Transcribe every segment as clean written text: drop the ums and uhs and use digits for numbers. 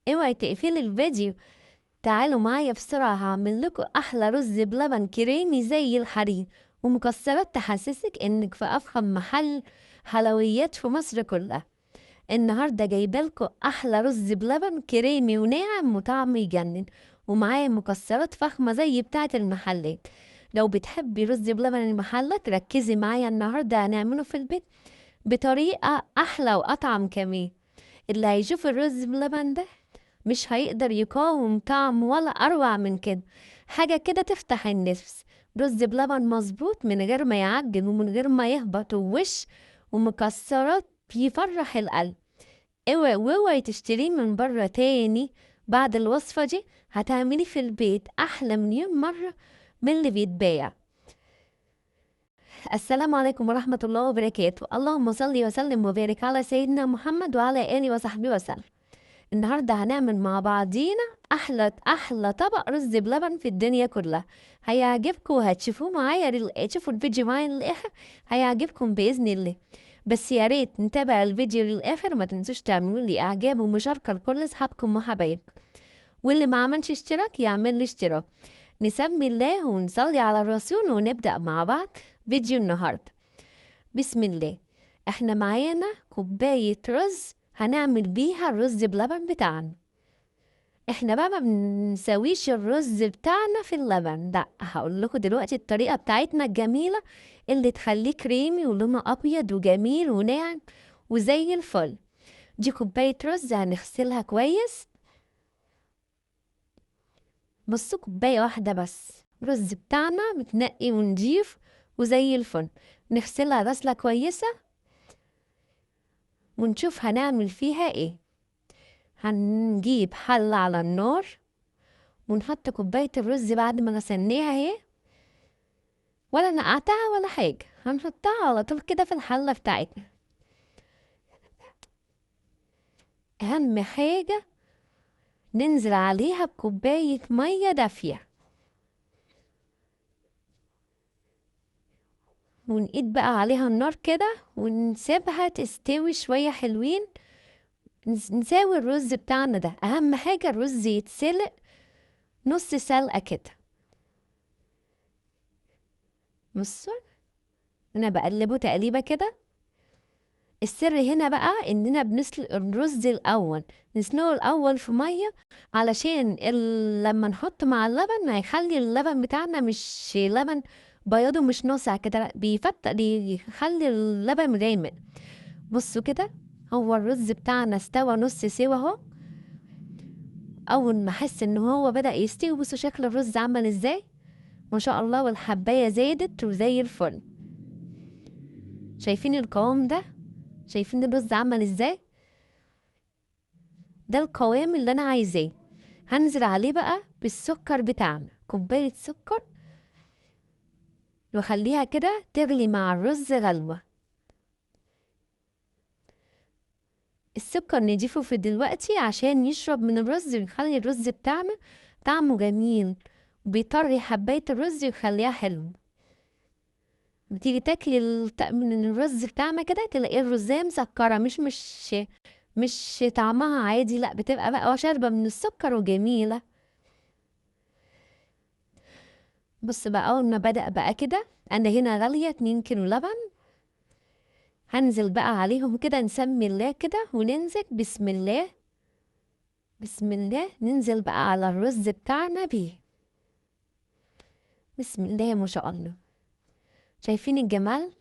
اوعي تقفلي الفيديو. تعالوا معايا بسرعة، هعمل لكم أحلى رز بلبن كريمي زي الحرير ومكسرات تحسسك إنك في أفخم محل حلويات في مصر كلها. النهاردة جايبالكوا أحلى رز بلبن كريمي وناعم وطعمه يجنن، ومعاه مكسرات فخمة زي بتاعة المحلات. لو بتحبي رز بلبن المحلات ركزي معايا، النهاردة هنعمله في البيت بطريقة أحلى وأطعم كمان. اللي هيشوف الرز بلبن ده مش هيقدر يقاوم طعم ولا أروع من كده. حاجة كده تفتح النفس. رز بلبن مظبوط من غير ما يعجن ومن غير ما يهبط ووش، ومكسرات بيفرح القلب. واوعي تشتريه من بره تاني. بعد الوصفة دي هتعملي في البيت أحلى مليون مرة من اللي بيتباع. السلام عليكم ورحمة الله وبركاته. اللهم صل وسلم وبارك على سيدنا محمد وعلى آله وصحبه وسلم. النهاردة هنعمل مع بعضينا أحلى طبق رز بلبن في الدنيا كلها. هيعجبكم وهتشوفوه معايا تشوفوا الفيديو معايا للآخر، هيعجبكم بإذن الله. بس يا ريت نتابع الفيديو للآخر، ما تنسوش تعملوا لي إعجاب ومشاركة لكل أصحابكم وحبايبكم، واللي ما عملش اشتراك يعمل لي اشتراك. نسمي الله ونصلي على الرسول ونبدأ مع بعض فيديو النهاردة. بسم الله. احنا معانا كوباية رز هنعمل بيها الرز بلبن بتاعنا. احنا بقى ما بنسويش الرز بتاعنا في اللبن، لا، هقول لكم دلوقتي الطريقة بتاعتنا الجميلة اللي تخليه كريمي ولونه ابيض وجميل وناعم وزي الفل. دي كوباية رز هنغسلها كويس. بصوا، كوباية واحدة بس رز بتاعنا متنقي ونضيف وزي الفل. نغسلها غسلة كويسة ونشوف هنعمل فيها ايه. هنجيب حلة على النار ونحط كوباية الرز بعد ما غسلناها اهي، ولا نقعتها ولا حاجة، هنحطها على طول كده في الحلة بتاعتنا. أهم حاجة ننزل عليها بكوباية مية دافية، ونقيد بقى عليها النار كده ونسيبها تستوي شوية حلوين. نساوي الرز بتاعنا ده، أهم حاجة الرز يتسلق نص سلقة كده. بصوا أنا بقلبه تقليبة كده. السر هنا بقى إننا بنسلق الرز الأول، نسلقه الأول في مية علشان لما نحط مع اللبن هيخلي اللبن بتاعنا مش لبن بياضه مش ناصع كده، لأ، بيخلي اللبن غامق. بصوا كده، هو الرز بتاعنا استوى نص سوا اهو. أول ما أحس إن هو بدأ يستوي، بصوا شكل الرز عمل ازاي، ما شاء الله، والحباية زادت وزي الفل. شايفين القوام ده؟ شايفين الرز عمل ازاي؟ ده القوام اللي انا عايزاه. هنزل عليه بقى بالسكر بتاعنا، كوباية سكر، واخليها كده تغلي مع الرز غلوة. السكر نضيفه في دلوقتي عشان يشرب من الرز ويخلي الرز بتاعنا طعمه جميل، وبيطري حباية الرز ويخليها حلو. بتيجي تاكلي من الرز بتاعنا كده تلاقي الرزاية مسكرة، مش طعمها عادي، لا، بتبقى بقى شاربة من السكر وجميلة. بص بقى، اول ما بدأ بقى كده، انا هنا غالية 2 كيلو لبن. هنزل بقى عليهم كده، نسمي الله كده وننزل بسم الله. بسم الله، ننزل بقى على الرز بتاعنا بيه. بسم الله ما شاء الله. شايفين الجمال؟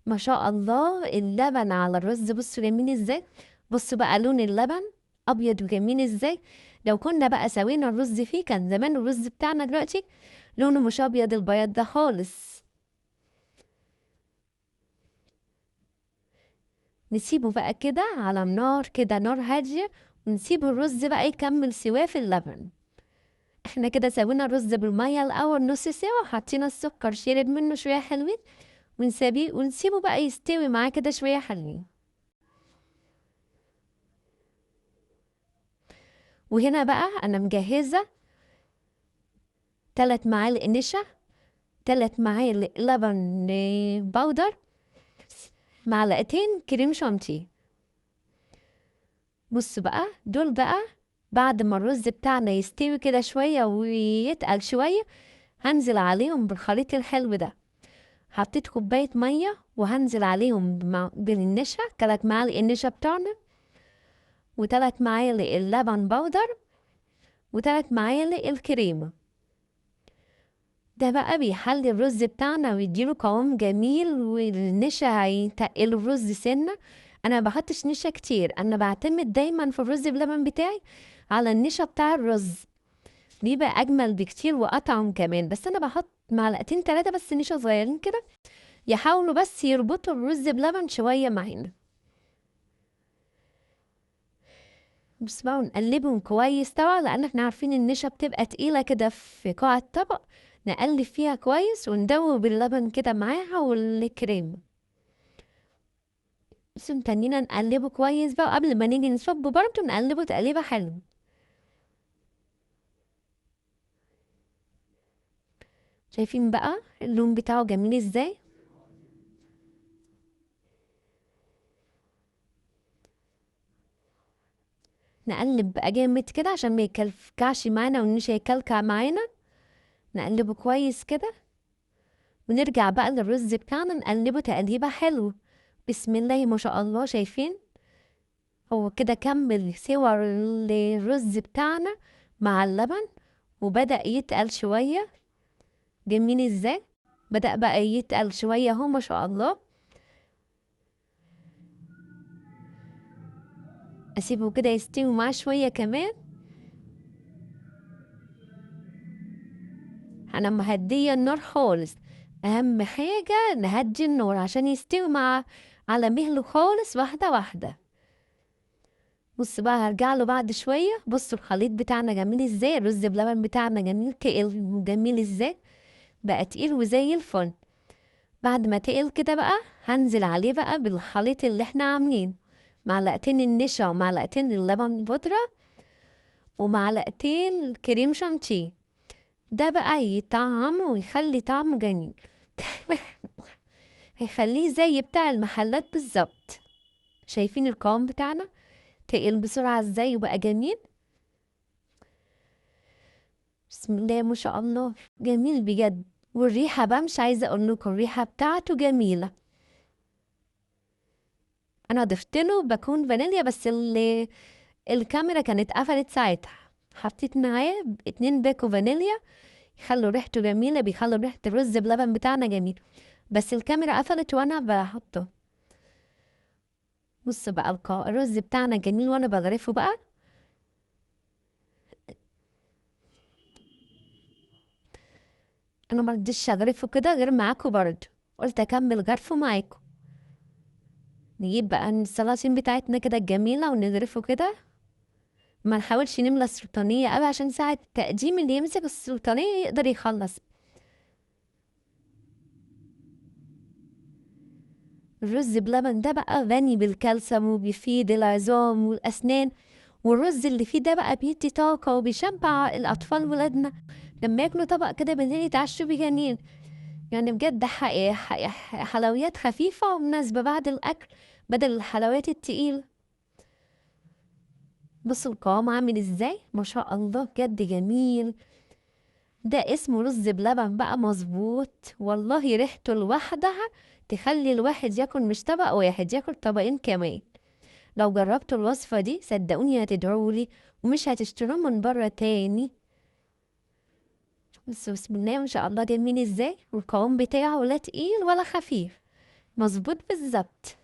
ما شاء الله، اللبن على الرز بصوا جميل ازاي. بصوا بقى لون اللبن ابيض وجميل ازاي. لو كنا بقى سوينا الرز فيه كان زمان الرز بتاعنا دلوقتي لونه مش ابيض البياض ده خالص. نسيبه بقى كده على النار كده، نار هادية، ونسيب الرز بقى يكمل سواه في اللبن. احنا كده سوينا الرز بالمية الأول نص سوا، حطينا السكر شرب منه شوية حلوين، ونسيبه بقى يستوي معاه كده شوية حلوين. وهنا بقى أنا مجهزة 3 معالق نشا، 3 معالق لبن بودر، معلقتين كريم شانتيه. بصوا بقى دول بقى بعد ما الرز بتاعنا يستوي كده شوية ويتقل شوية، هنزل عليهم بالخليط الحلو ده. حطيت كوباية مية وهنزل عليهم بالنشا، 3 معالق النشا بتوعنا، و3 معالق اللبن بودر، و3 معالق الكريمة. ده بقى بيحلي الرز بتاعنا ويديله قوام جميل، والنشا هيتقل الرز سنة. انا ما بحطش نشا كتير، انا بعتمد دايما في الرز بلبن بتاعي على النشا بتاع الرز، بيبقى اجمل بكتير واطعم كمان. بس انا بحط معلقتين 3 بس نشا صغيرين كده، يحاولوا بس يربطوا الرز بلبن شوية معانا. بس بقى نقلبهم كويس طبعا، لان احنا عارفين النشا بتبقى تقيلة كده في قاع الطبق. نقلب فيها كويس وندوب اللبن كده معاها والكريم. بس تنينا نقلبه كويس بقى، قبل ما نيجي نصبه برضه نقلبه تقليبة حلوة. شايفين بقى اللون بتاعه جميل ازاي؟ نقلب بقى جامد كده عشان ما يكلكعش معانا والنشا يكلكع معانا. نقلبه كويس كده ونرجع بقى للرز بتاعنا نقلبه تقليبة حلوة. بسم الله ما شاء الله. شايفين هو كده كمل سوى الرز بتاعنا مع اللبن وبدأ يتقل شوية. جميل ازاي؟ بدأ بقى يتقل شوية اهو ما شاء الله. اسيبه كده يستوي معاه شوية كمان. انا مهدية النار خالص، اهم حاجة نهدي النار عشان يستوي مع على مهله خالص، واحدة واحدة. بص بقى هرجع له بعد شوية. بصوا الخليط بتاعنا جميل ازاي، الرز بلبن بتاعنا جميل تقل وجميل ازاي، بقى تقيل وزي الفل. بعد ما تقل كده بقى هنزل عليه بقى بالخليط اللي احنا عاملين، معلقتين النشا ومعلقتين اللبن بودرة ومعلقتين كريم شانتيه. ده بقى يطعم ويخلي طعمه جميل. هيخليه زي بتاع المحلات بالظبط. شايفين القوام بتاعنا تقل بسرعة ازاي وبقى جميل؟ بسم الله ما شاء الله، جميل بجد. والريحة بقى مش عايزة اقول لكم، الريحة بتاعته جميلة. انا ضفت له باكون فانيليا بس اللي الكاميرا كانت قفلت ساعتها. حطيت معاه 2 باكو فانيليا يخلوا ريحته جميلة، بيخلوا ريحة الرز بلبن بتاعنا جميل، بس الكاميرا قفلت وانا بحطه. بص بقى الرز بتاعنا جميل وانا بغرفه بقى. انا مرضتش اغرفه كده غير معاكم برضه، قلت اكمل غرفه معاكم. نجيب بقى السلاطين بتاعتنا كده الجميلة ونغرفه كده. ما نحاولش نملى السلطانية قوي عشان ساعة التقديم اللي يمسك السلطانية يقدر يخلص. الرز بلبن ده بقى غني بالكالسيوم وبيفيد العظام والأسنان، والرز اللي فيه ده بقى بيدي طاقة وبيشبع الأطفال ولادنا. لما ياكلوا طبق كده بالليل يتعشوا بيه جنين. يعني بجد حلويات خفيفة ومناسبة بعد الأكل بدل الحلويات التقيلة. بصوا القوام عامل ازاي ما شاء الله، بجد جميل. ده اسمه رز بلبن بقى مظبوط، والله ريحته لوحدها تخلي الواحد ياكل مش طبق واحد، ياكل طبقين كمان. لو جربتوا الوصفة دي صدقوني هتدعولي ومش هتشتروه من بره تاني. بسم الله ما شاء الله جميل ازاي، والقوام بتاعه لا تقيل ولا خفيف، مظبوط بالظبط.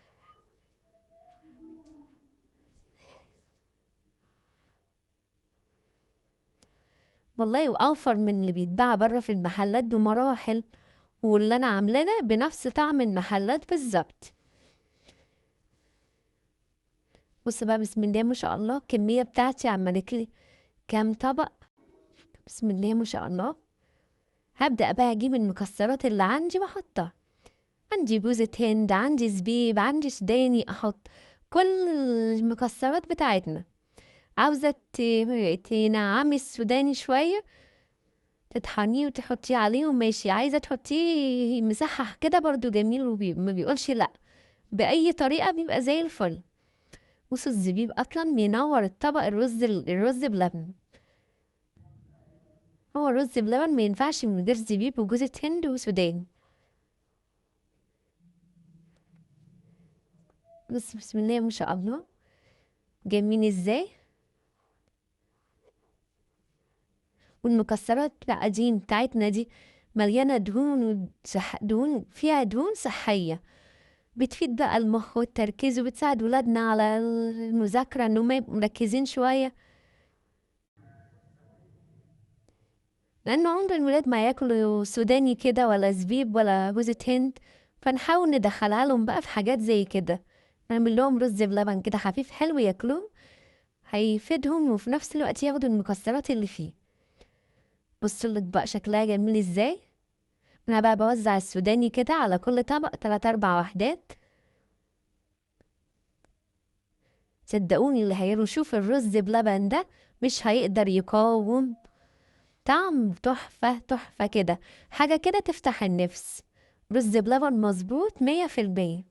والله واوفر من اللي بيتباع بره في المحلات بمراحل، واللي انا عاملاه بنفس طعم المحلات بالظبط. بص بقى بسم الله ما شاء الله، الكمية بتاعتي عملت لي كام طبق. بسم الله ما شاء الله. هبدأ بقى اجيب المكسرات اللي عندي واحطها. عندي جوزة هند، عندي زبيب، عندي سوداني، احط كل المكسرات بتاعتنا. عاوزة تنعمي السوداني شوية تطحنيه وتحطيه عليه وماشي، عايزة تحطيه مسحح كده برضو جميل ما بيقولش لأ، بأي طريقة بيبقى زي الفل. بصوا الزبيب اصلا بينور الطبق، الرز بلبن. هو الرز بلبن ما ينفعش من غير زبيب وجوز هند وسوداني. بس بسم الله ما شاء الله، جميل ازاي. والمكسرات بقى دي بتاعتنا دي مليانة دهون، دهون فيها دهون صحية، بتفيد بقى المخ والتركيز، وبتساعد ولادنا على المذاكرة انه ما يبقوا مركزين شوية، لأنه عمر الولاد ما ياكلوا سوداني كده ولا زبيب ولا جوزة هند. فنحاول ندخلها لهم بقى في حاجات زي كده، نعمل لهم رز بلبن كده خفيف حلو ياكلوه، هيفيدهم وفي نفس الوقت ياخدوا المكسرات اللي فيه. بصلك بقى شكلها جميل ازاي. انا بقى بوزع السوداني كده على كل طبق 3-4 وحدات. صدقوني اللي هيشوف الرز بلبن ده مش هيقدر يقاوم. طعم تحفة تحفة كده، حاجة كده تفتح النفس. رز بلبن مظبوط 100%،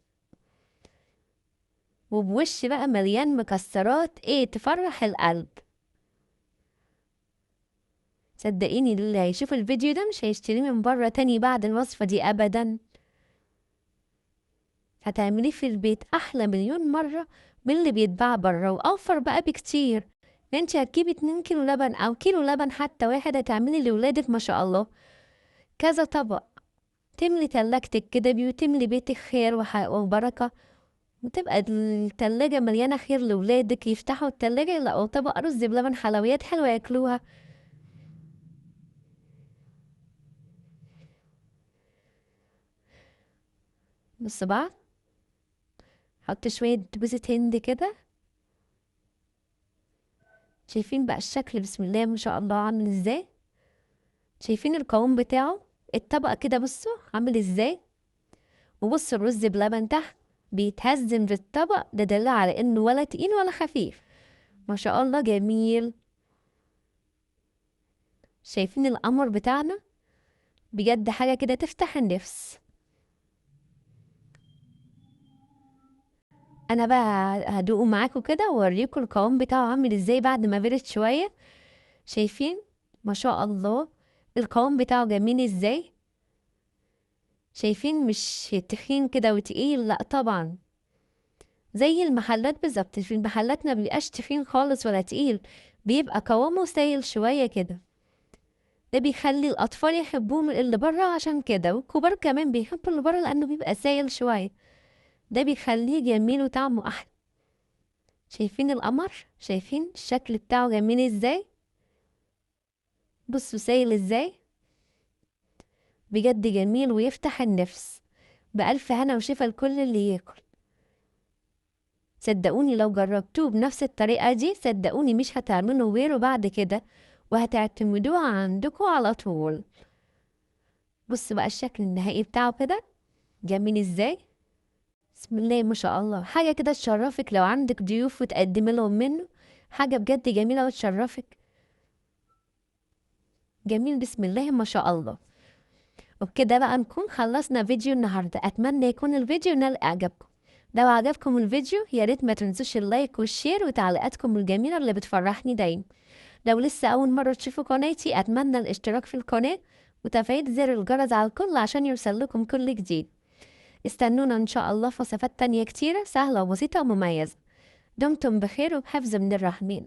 وبوش بقى مليان مكسرات ايه تفرح القلب. صدقيني اللي هيشوف الفيديو ده مش هيشتريه من بره تاني بعد الوصفة دي أبدا. هتعمليه في البيت أحلى مليون مرة من اللي بيتباع بره، وأوفر بقى بكتير. انت هتجيبي 2 كيلو لبن أو كيلو لبن حتى واحد، هتعملي لولادك ما شاء الله كذا طبق، تملي تلاجتك كده بيه وتملي بيتك خير وبركة، وتبقى التلاجة مليانة خير لولادك، يفتحوا التلاجة يلاقوا طبق رز بلبن حلويات حلوة ياكلوها. بص بقى، حط شوية جوزة هند كده. شايفين بقى الشكل بسم الله ما شاء الله عامل ازاي؟ شايفين القوام بتاعه الطبق كده، بصوا عامل ازاي. وبصوا الرز بلبن تحت بيتهزم في الطبق، ده دليل على انه ولا تقيل ولا خفيف، ما شاء الله جميل. شايفين القمر بتاعنا، بجد حاجة كده تفتح النفس. انا بقى هدوقه معاكم كده واوريكم القوام بتاعه عامل ازاي بعد ما برد شوية. شايفين ما شاء الله القوام بتاعه جميل ازاي. شايفين مش تخين كده وتقيل، لا طبعا زي المحلات بالظبط. في المحلات ما بيبقاش تخين خالص ولا تقيل، بيبقى قوامه سايل شوية كده. ده بيخلي الأطفال يحبوه من اللي بره، عشان كده والكبار كمان بيحبوا اللي بره لأنه بيبقى سايل شوية. ده بيخليه جميل وطعمه أحلى. شايفين القمر، شايفين الشكل بتاعه جميل ازاي. بصوا سايل ازاي، بجد جميل ويفتح النفس. بألف هنا وشفا لكل اللي ياكل. صدقوني لو جربتوه بنفس الطريقة دي، صدقوني مش هتعملوا غيره بعد كده، وهتعتمدوها عندكم على طول. بص بقى الشكل النهائي بتاعه كده جميل ازاي. بسم الله ما شاء الله، حاجة كده تشرفك لو عندك ضيوف وتقدمي لهم منه، حاجة بجد جميلة وتشرفك. جميل بسم الله ما شاء الله. وبكده بقى نكون خلصنا فيديو النهاردة. أتمنى يكون الفيديو نال إعجابكم. لو عجبكم الفيديو يا ريت ما تنسوش اللايك والشير وتعليقاتكم الجميلة اللي بتفرحني دايما. لو لسه أول مرة تشوفوا قناتي، أتمنى الاشتراك في القناة وتفعيل زر الجرس على الكل عشان يوصلكم كل جديد. استنونا إن شاء الله في وصفات تانية كتيرة سهلة وبسيطة ومميزة. دمتم بخير وبحفظ من الرحمن.